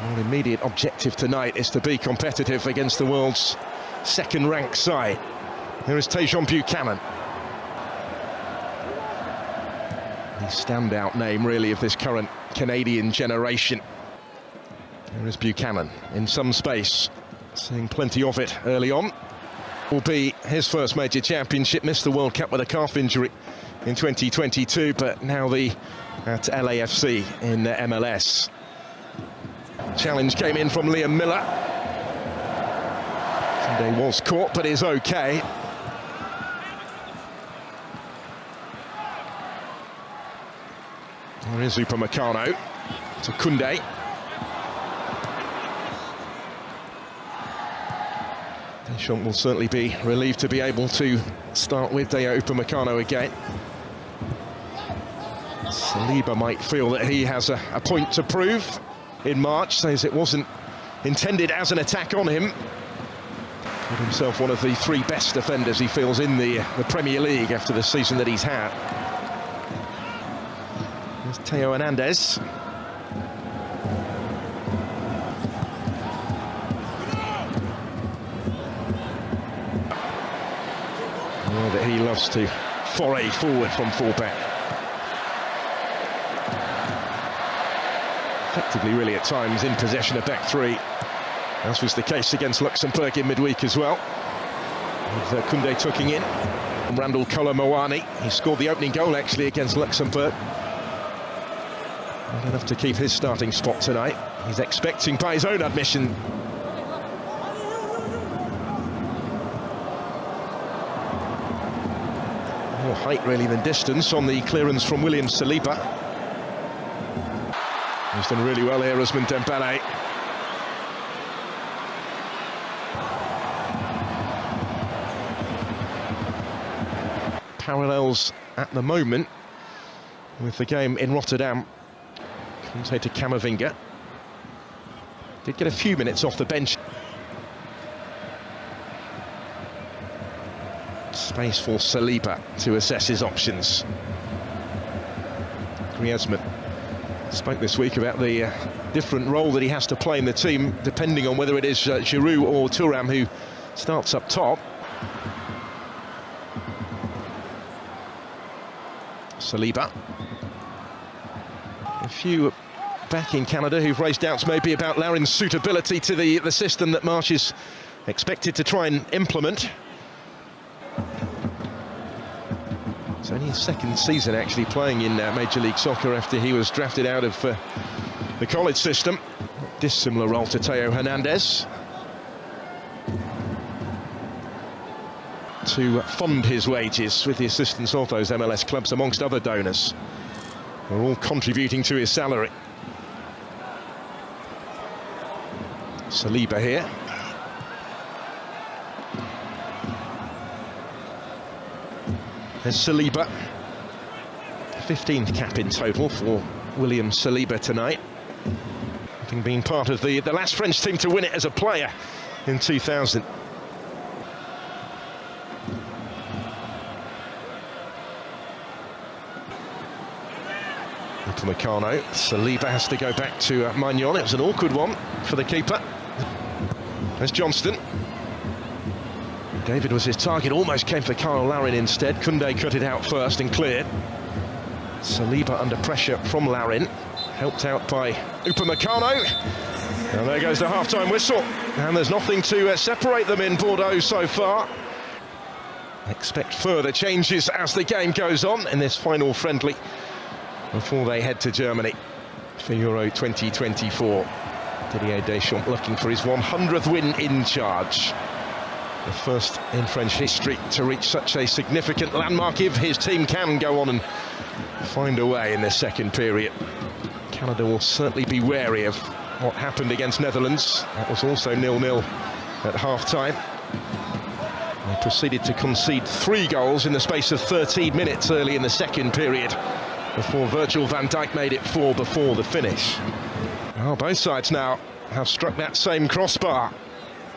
Our immediate objective tonight is to be competitive against the world's second-ranked side. Here is Tajon Buchanan. The standout name, really, of this current Canadian generation. Here is Buchanan in some space, seeing plenty of it early on. Will be his first major championship, missed the World Cup with a calf injury in 2022, but now at LAFC in MLS. Challenge came in from Liam Miller. Sunday was caught, but is okay. There is Upamecano to Koundé. Deschamps will certainly be relieved to be able to start with Upamecano again. Saliba might feel that he has a point to prove in March, says it wasn't intended as an attack on him. Got himself one of the three best defenders he feels in the Premier League after the season that he's had. There's Theo Hernandez. Oh, that he loves to foray forward from fullback. Effectively, really, at times in possession of back three, as was the case against Luxembourg in midweek as well. With Koundé tucking in. And Randall Colomowani, he scored the opening goal actually against Luxembourg. Not enough to keep his starting spot tonight. He's expecting, by his own admission, more height really than distance on the clearance from William Saliba. He's done really well here, Ousmane Dembélé. Parallels at the moment with the game in Rotterdam. Commentator Camavinga did get a few minutes off the bench. Space for Saliba to assess his options. Griezmann spoke this week about the different role that he has to play in the team, depending on whether it is Giroud or Thuram who starts up top. Saliba. A few back in Canada who've raised doubts maybe about Larin's suitability to the system that Marsch is expected to try and implement. It's only his second season actually playing in Major League Soccer after he was drafted out of the college system. Dissimilar role to Theo Hernandez. To fund his wages with the assistance of those MLS clubs, amongst other donors. They're all contributing to his salary. Saliba here. There's Saliba. 15th cap in total for William Saliba tonight. Having been part of the last French team to win it as a player in 2000. Upamecano. Saliba has to go back to Magnon. It was an awkward one for the keeper. There's Johnston. David was his target, almost came for Kyle Larin instead. Koundé cut it out first and cleared. Saliba under pressure from Larin, helped out by Upamecano. And there goes the half-time whistle. And there's nothing to separate them in Bordeaux so far. Expect further changes as the game goes on in this final friendly before they head to Germany for Euro 2024. Didier Deschamps looking for his 100th win in charge. The first in French history to reach such a significant landmark if his team can go on and find a way in this second period. Canada will certainly be wary of what happened against Netherlands. That was also 0-0 at half-time. They proceeded to concede 3 goals in the space of 13 minutes early in the second period before Virgil van Dijk made it 4 before the finish. Well, both sides now have struck that same crossbar.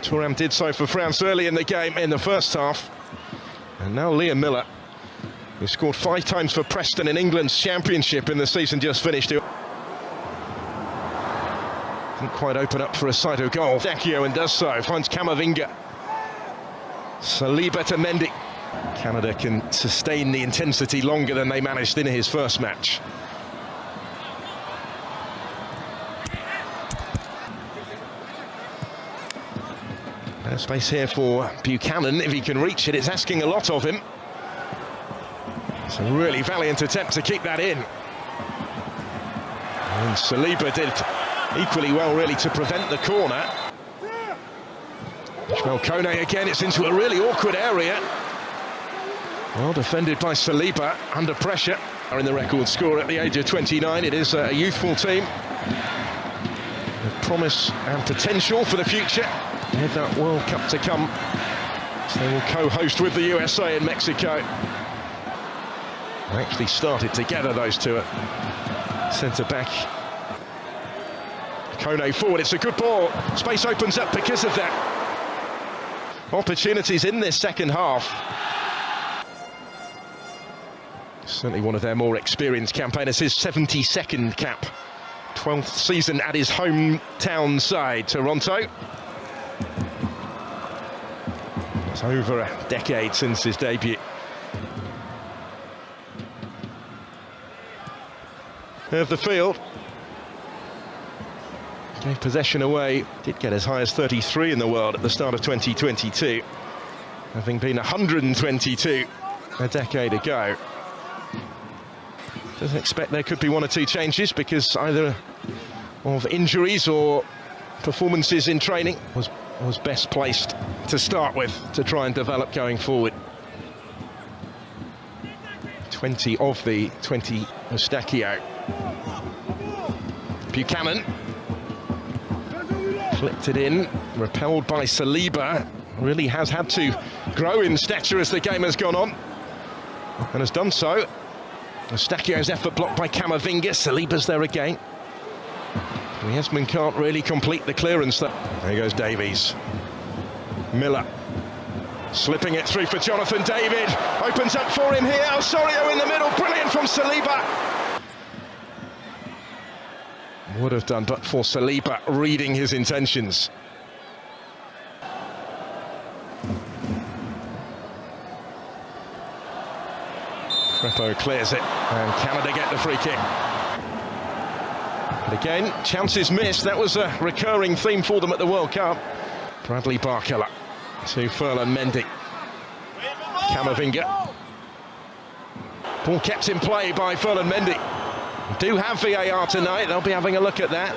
Thuram did so for France early in the game in the first half. And now Liam Miller, who scored 5 times for Preston in England's championship in the season just finished. Doesn't quite open up for a Saito goal. Dakio and does so, finds Camavinga. Saliba to Mendy. Canada can sustain the intensity longer than they managed in his first match. No space here for Buchanan. If he can reach it, it's asking a lot of him. It's a really valiant attempt to keep that in. And Saliba did equally well, really, to prevent the corner. Well, Kone again, it's into a really awkward area. Well defended by Saliba, under pressure. Are in the record score at the age of 29. It is a youthful team with promise and potential for the future. They have that World Cup to come, so they will co-host with the USA in Mexico. They actually started together, those two at centre-back. Kone forward, it's a good ball. Space opens up because of that. Opportunities in this second half. Certainly one of their more experienced campaigners. His 72nd cap, 12th season at his hometown side, Toronto. It's over a decade since his debut. Of the field. Gave possession away, did get as high as 33 in the world at the start of 2022, having been 122 a decade ago. Doesn't expect there could be one or two changes because either of injuries or performances in training was best placed to start with to try and develop going forward. 20 of the 20 Eustachio. Buchanan flipped it in, repelled by Saliba. Really has had to grow in stature as the game has gone on, and has done so. Eustachio's effort blocked by Camavinga. Saliba's there again. Griezmann can't really complete the clearance though. There goes Davies. Miller slipping it through for Jonathan David. Opens up for him here. Osorio in the middle. Brilliant from Saliba. Would have done, but for Saliba reading his intentions. Crepo clears it, and Canada get the free kick. But again, chances missed. That was a recurring theme for them at the World Cup. Bradley Barcola to Ferland Mendy. Camavinga. Ball kept in play by Ferland Mendy. Do have VAR tonight, they'll be having a look at that.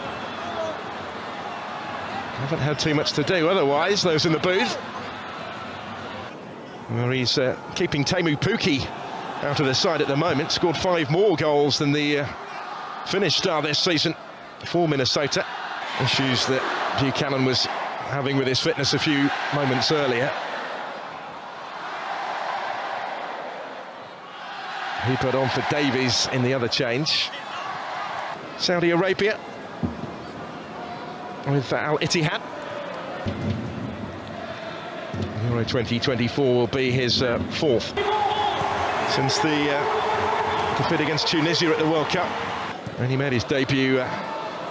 Haven't had too much to do otherwise, those in the booth. Where he's keeping Teemu Pukki out of the side at the moment. Scored 5 more goals than the Finnish star this season for Minnesota. Issues that Buchanan was having with his fitness a few moments earlier. He put on for Davies in the other change. Saudi Arabia with Al Ittihad. Euro 2024 will be his 4th since the defeat against Tunisia at the World Cup. And he made his debut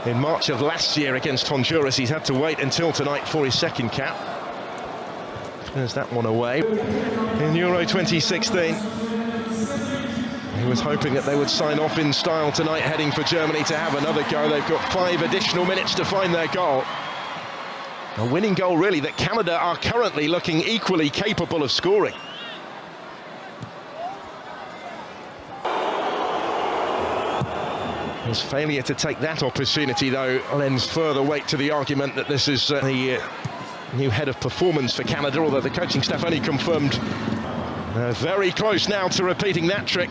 in March of last year against Honduras. He's had to wait until tonight for his 2nd cap. There's that one away. In Euro 2016, he was hoping that they would sign off in style tonight, heading for Germany to have another go. They've got 5 additional minutes to find their goal. A winning goal, really, that Canada are currently looking equally capable of scoring. His failure to take that opportunity, though, lends further weight to the argument that this is the new head of performance for Canada, although the coaching staff only confirmed very close now to repeating that trick.